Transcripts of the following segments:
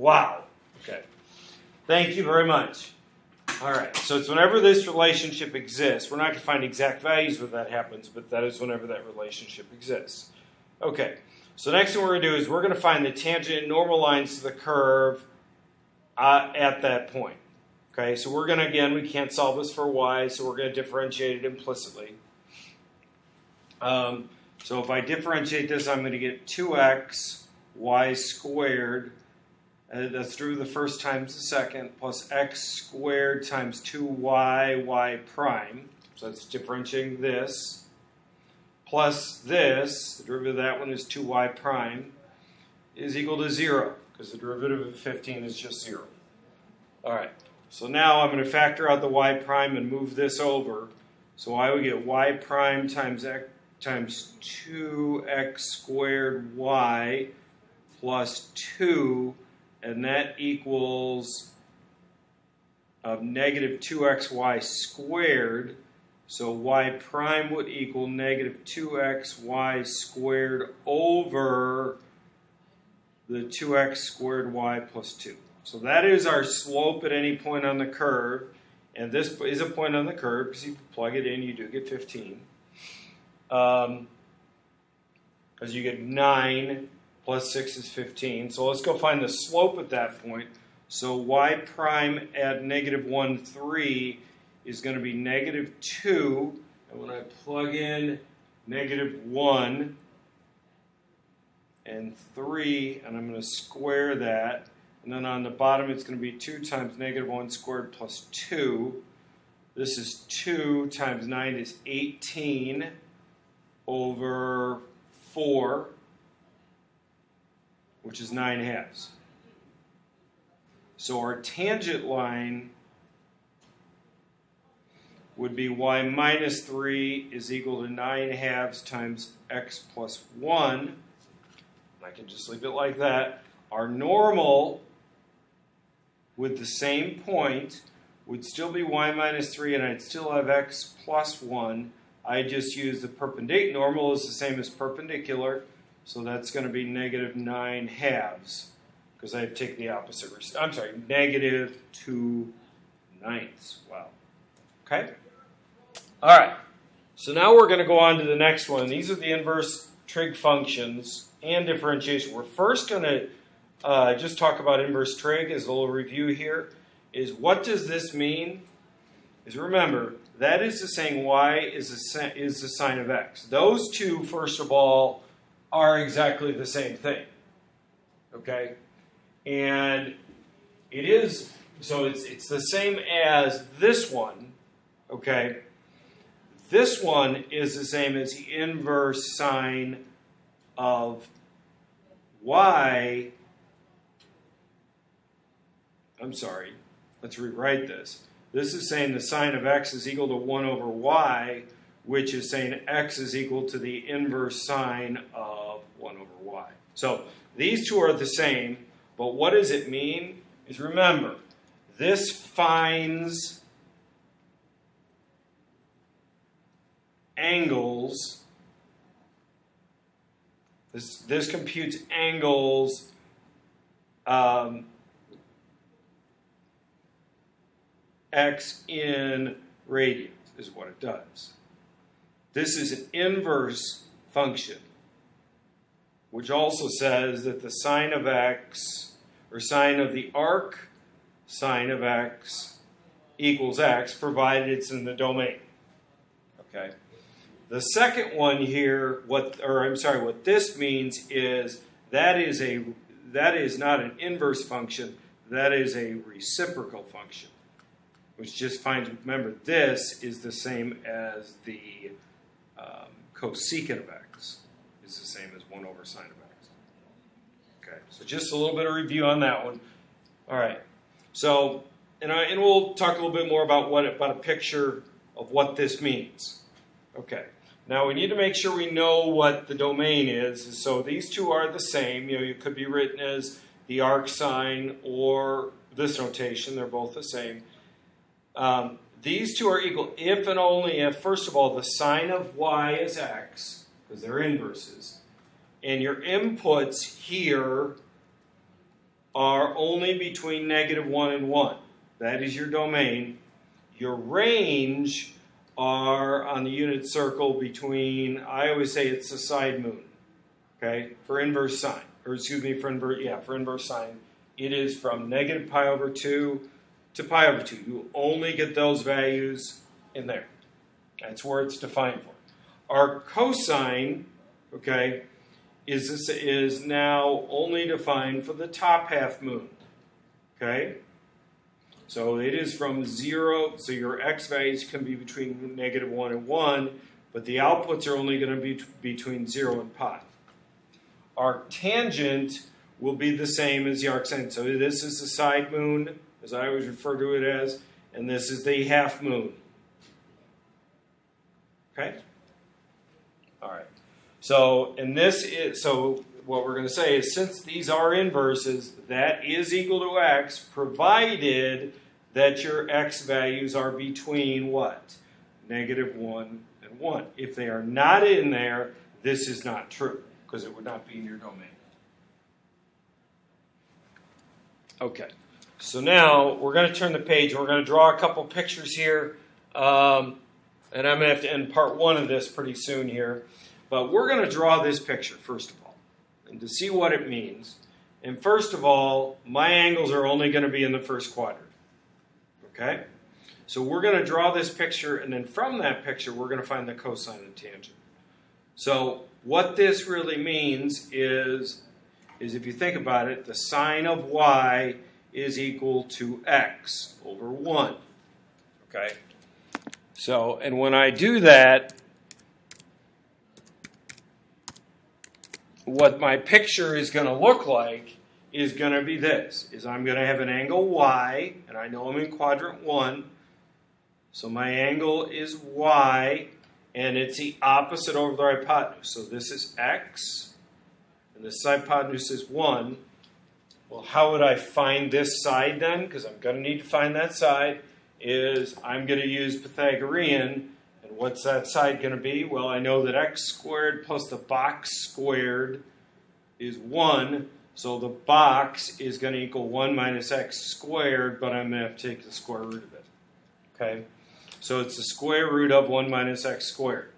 Wow. Okay. Thank you very much. All right. So it's whenever this relationship exists. We're not going to find exact values when that happens, but that is whenever that relationship exists. Okay. So next thing we're going to do is we're going to find the tangent and normal lines to the curve at that point. Okay. So we're going to, again, we can't solve this for y, so we're going to differentiate it implicitly. So if I differentiate this, I'm going to get 2x y squared. That's through the first times the second, plus x squared times 2y y prime. So that's differentiating this. Plus this, the derivative of that one is 2y prime, is equal to 0, because the derivative of 15 is just 0. All right, so now I'm going to factor out the y prime and move this over. So I would get y prime times x times 2x squared y plus 2, and that equals negative 2xy squared. So y prime would equal negative 2xy squared over the 2x squared y plus 2. So that is our slope at any point on the curve. And this is a point on the curve, because if you plug it in, you do get 15. Because you get 9 plus 6 is 15. So let's go find the slope at that point. So y prime at negative 1, 3 is going to be negative 2. And when I plug in negative 1 and 3, and I'm going to square that, and then on the bottom it's going to be 2 times negative 1 squared plus 2. This is 2 times 9 is 18 over 4, which is 9 halves. So our tangent line would be y minus 3 is equal to 9 halves times x plus 1. I can just leave it like that. Our normal with the same point would still be y minus 3, and I'd still have x plus 1. I just use the perpendicular. Normal is the same as perpendicular, so that's going to be negative 9 halves, because I take the opposite. I'm sorry, negative 2 ninths. Wow. Okay? All right. So now we're going to go on to the next one. These are the inverse trig functions and differentiation. We're first going to just talk about inverse trig as a little review here. Is what does this mean? Is remember, that is to saying y is the sine of x. Those two, first of all, are exactly the same thing. Okay? And it is, so it's the same as this one. Okay? This one is the same as the inverse sine of y. I'm sorry. Let's rewrite this. This is saying the sine of x is equal to 1 over y, which is saying x is equal to the inverse sine of 1 over y. So these two are the same, but what does it mean? Is remember, this finds angles. This computes angles x in radians is what it does. This is an inverse function, which also says that the sine of x, or sine of the arc sine of x equals x, provided it's in the domain. Okay. The second one here, what this means is that is not an inverse function, that is a reciprocal function. Which just finds, remember, this is the same as the cosecant of x, is the same as 1 over sine of x. Okay, so just a little bit of review on that one. All right, so, and we'll talk a little bit more about a picture of what this means. Okay, now we need to make sure we know what the domain is. So these two are the same. You know, it could be written as the arc sine or this notation. They're both the same. These two are equal if and only if, first of all, the sine of y is x, because they're inverses, and your inputs here are only between -1 and 1. That is your domain. Your range are on the unit circle between, I always say it's the side moon, okay, for inverse sine, or excuse me, for inverse sine. It is from -π/2 to π/2. You only get those values in there. That's where it's defined for. Our cosine, okay, is now only defined for the top half moon, okay? So it is from 0, so your x values can be between -1 and 1, but the outputs are only going to be between 0 and pi. Our tangent will be the same as the arcsine. So this is the side moon, as I always refer to it as, and this is the half moon. Okay? All right. So, so what we're going to say is, since these are inverses, that is equal to x, provided that your x values are between what? -1 and 1. If they are not in there, this is not true, because it would not be in your domain. Okay, so now we're going to turn the page. We're going to draw a couple pictures here, and I'm going to have to end part 1 of this pretty soon here. But we're going to draw this picture, first of all, and to see what it means. And first of all, my angles are only going to be in the first quadrant. Okay? So we're going to draw this picture, and then from that picture, we're going to find the cosine and tangent. So what this really means is if you think about it, the sine of y is equal to x over 1. Okay? So, and when I do that, what my picture is going to look like is going to be this, is I'm going to have an angle y, and I know I'm in quadrant 1, so my angle is y, and it's the opposite over the hypotenuse. So this is x, and this hypotenuse is 1. Well, how would I find this side then? Because I'm going to need to find that side, is I'm going to use Pythagorean. And what's that side going to be? Well, I know that x squared plus the box squared is 1. So the box is going to equal 1 minus x squared, but I'm going to have to take the square root of it. Okay? So it's the square root of 1 minus x squared.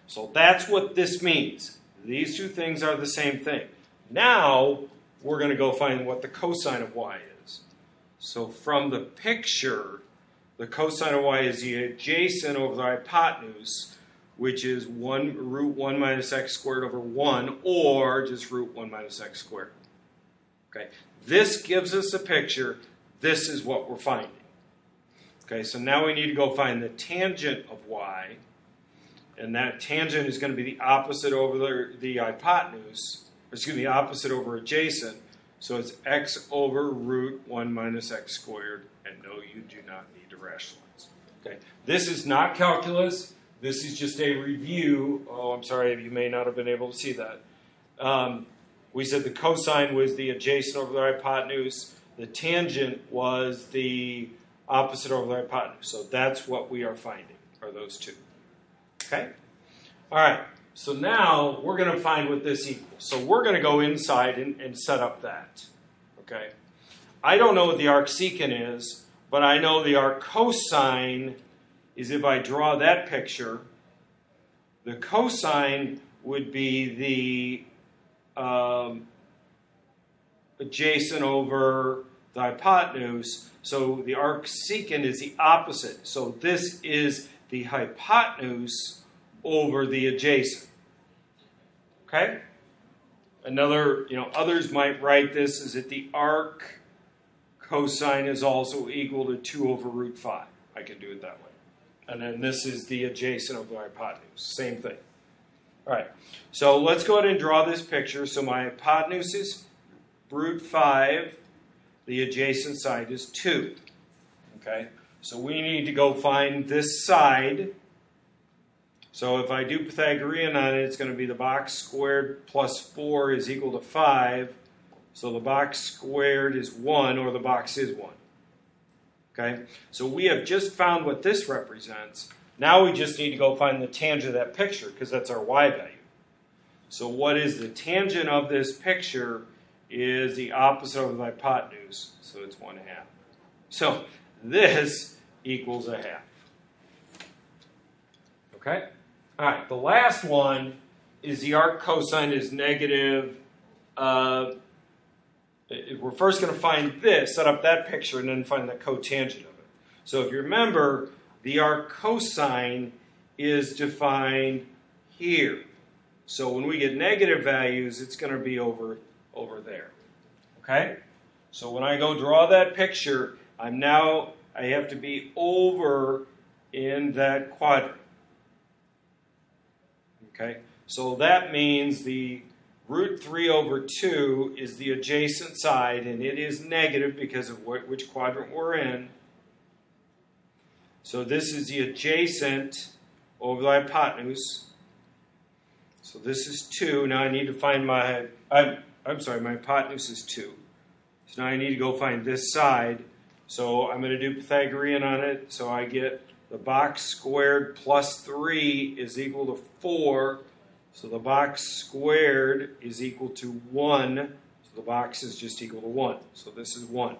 So that's what this means. These two things are the same thing. Now, we're going to go find what the cosine of y is. So from the picture, the cosine of y is the adjacent over the hypotenuse, which is root 1 minus x squared over 1, or just root 1 minus x squared. Okay, this gives us a picture. This is what we're finding. Okay, so now we need to go find the tangent of y, and that tangent is going to be the opposite over the hypotenuse, excuse me, opposite over adjacent. So it's x over root 1 minus x squared, and no, you do not need to rationalize. Okay, this is not calculus. This is just a review. Oh, I'm sorry, you may not have been able to see that. We said the cosine was the adjacent over the hypotenuse. The tangent was the opposite over the hypotenuse. So that's what we are finding, are those two. Okay? All right. So now we're going to find what this equals. So we're going to go inside and set up that. Okay? I don't know what the arcsecant is, but I know the arccosine is, if I draw that picture, the cosine would be the adjacent over the hypotenuse. So the arcsecant is the opposite. So this is the hypotenuse over the adjacent. Okay? Another, others might write this as that the arc cosine is also equal to 2 over root 5. I can do it that way. And then this is the adjacent of the hypotenuse. Same thing. All right. So let's go ahead and draw this picture. So my hypotenuse is root 5. The adjacent side is 2. Okay? So we need to go find this side. So if I do Pythagorean on it, it's going to be the box squared plus 4 is equal to 5. So the box squared is 1, or the box is 1. Okay? So we have just found what this represents. Now we just need to go find the tangent of that picture, because that's our y value. So what is the tangent of this picture is the opposite of the hypotenuse, so it's 1/2. So this equals 1/2. Okay? All right, the last one is the arc cosine is negative. We're first going to find this, set up that picture, and then find the cotangent of it. So if you remember, the arc cosine is defined here. So when we get negative values, it's going to be over there. Okay? So when I go draw that picture, I have to be over in that quadrant. Okay? So that means the √3/2 is the adjacent side, and it is negative because of which quadrant we're in. So this is the adjacent over the hypotenuse. So this is 2. Now I need to find my hypotenuse is 2. So now I need to go find this side. So I'm going to do Pythagorean on it. So I get the box squared plus 3 is equal to 4. So the box squared is equal to 1. So the box is just equal to 1. So this is 1.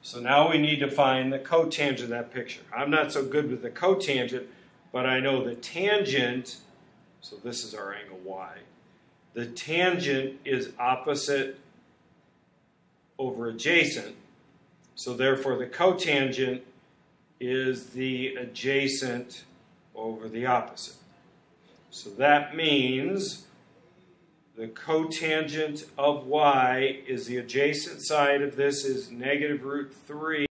So now we need to find the cotangent of that picture. I'm not so good with the cotangent, but I know the tangent. So this is our angle y. The tangent is opposite over adjacent. So therefore the cotangent is the adjacent over the opposite. So that means the cotangent of y is the adjacent side of this is negative √3.